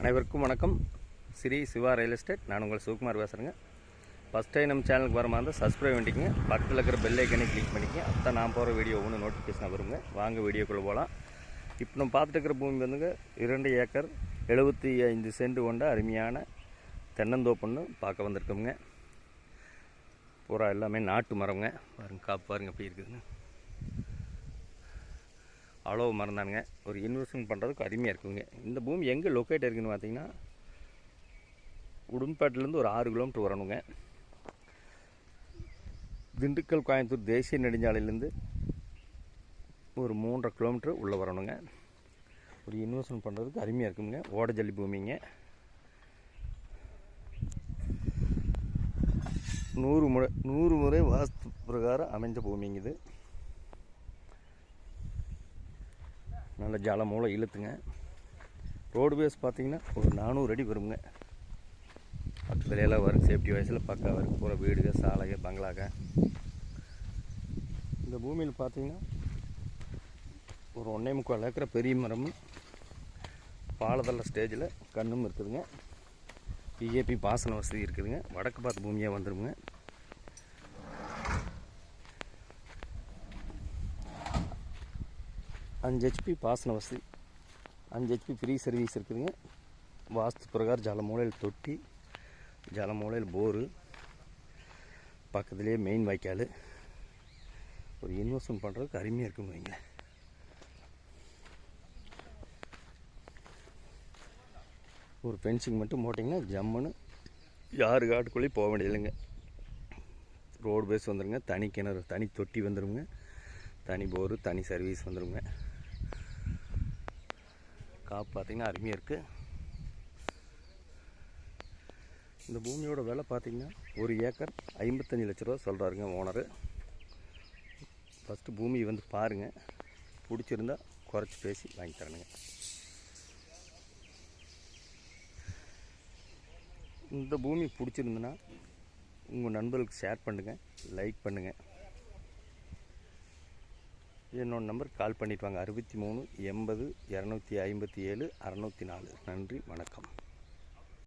அனைவருக்கும் வணக்கம். Sri Siva real estate. நான் உங்கள் சிவகுமார் பேசுகிறேங்க. ஃபஸ்ட் டைம் நம்ம சேனலுக்கு வர மாதிரி இருந்தால் சப்ஸ்கிரைப் பண்ணிக்கங்க. பக்கத்தில் இருக்கிற பெல் ஐக்கனை கிளிக் பண்ணிக்கங்க. அப்போ நான் போகிற வீடியோ ஒன்று நோட்டிஃபிகேஷன் வருங்க. வாங்க வீடியோக்குள்ளே போகலாம். இப்போ நம்ம பார்த்துட்டு இருக்கிற பூமி வந்துங்க 2 ஏக்கர் 75 சென்ட் கொண்ட அருமையான தென்னந்தோப்புன்னு பார்க்க வந்திருக்கோங்க. பூரா எல்லாமே நாட்டு மரங்க. பாருங்க, காப்பு பாருங்க எப்படி இருக்குதுன்னு. அவ்வளோ மரம் தானுங்க. ஒரு இன்வெஸ்ட்மெண்ட் பண்ணுறதுக்கு அருமையாக இருக்குங்க. இந்த பூமி எங்கே லொக்கேட் இருக்குதுன்னு பார்த்தீங்கன்னா, உடும்பேட்டிலேருந்து ஒரு 6 கிலோமீட்டர் வரணுங்க. திண்டுக்கல் கோயம்புத்தூர் தேசிய நெடுஞ்சாலையிலேருந்து ஒரு 3.5 கிலோமீட்டர் உள்ளே வரணுங்க. ஒரு இன்வெஸ்ட்மெண்ட் பண்ணுறதுக்கு அருமையாக இருக்குங்க. ஓடஜல்லி பூமிங்க. 100 முறை வாஸ்து பிரகாரம் அமைஞ்ச பூமிங்க இது. நல்ல ஜால மூளை இழுத்துங்க. ரோடு பேஸ் பார்த்திங்கன்னா ஒரு 400 அடி வருங்க. பக்கத்துல எல்லாம் வரும். சேஃப்டி வயசில் பக்கா வரும். பூரா வீடுக, சாலைக, பங்களாக. இந்த பூமியில் பார்த்திங்கன்னா ஒரு 1.25 ஏக்கர் பெரிய மரமும் பாலதள்ள ஸ்டேஜில் கண்ணும் இருக்குதுங்க. பிஏபி பாசன வசதி இருக்குதுங்க. வடக்கு பார்த்து பூமியாக வந்துடுங்க. அஞ்சு HP பாசன வசதி, 5 HP ஃப்ரீ சர்வீஸ் இருக்குதுங்க. வாஸ்து பிரகாரம் ஜலமூலையில் தொட்டி, ஜலமூலையில் போரு, பக்கத்துலேயே மெயின் வாய்க்கால். ஒரு இன்வெஸ்ட்மெண்ட் பண்ணுறதுக்கு அருமையாக இருக்குங்க. வைங்க, ஒரு ஃபென்சிங் மட்டும் போட்டிங்கன்னா ஜம்முன்னு யாரு காட்டுக்குள்ளேயும் போக வேண்டியதில்லைங்க. ரோடு பேஸ் வந்துடுங்க. தனி கிணறு, தனி தொட்டி வந்துடுங்க. தனி போரு, தனி சர்வீஸ் வந்துடுங்க. காப்பு பார்த்திங்கன்னா அருமையாக இருக்குது. இந்த பூமியோட விலை பார்த்திங்கன்னா 1 ஏக்கர் 55 லட்ச ரூபா சொல்கிறாருங்க ஓனரு. ஃபஸ்ட்டு பூமி வந்து பாருங்கள். பிடிச்சிருந்தா குறைச்சி பேசி வாங்கி தரணுங்க. இந்த பூமி பிடிச்சிருந்துன்னா உங்கள் நண்பர்களுக்கு ஷேர் பண்ணுங்கள், லைக் பண்ணுங்கள். என்னோட நம்பர் கால் பண்ணிட்டு வாங்க. 63 80 257 604. நன்றி, வணக்கம்.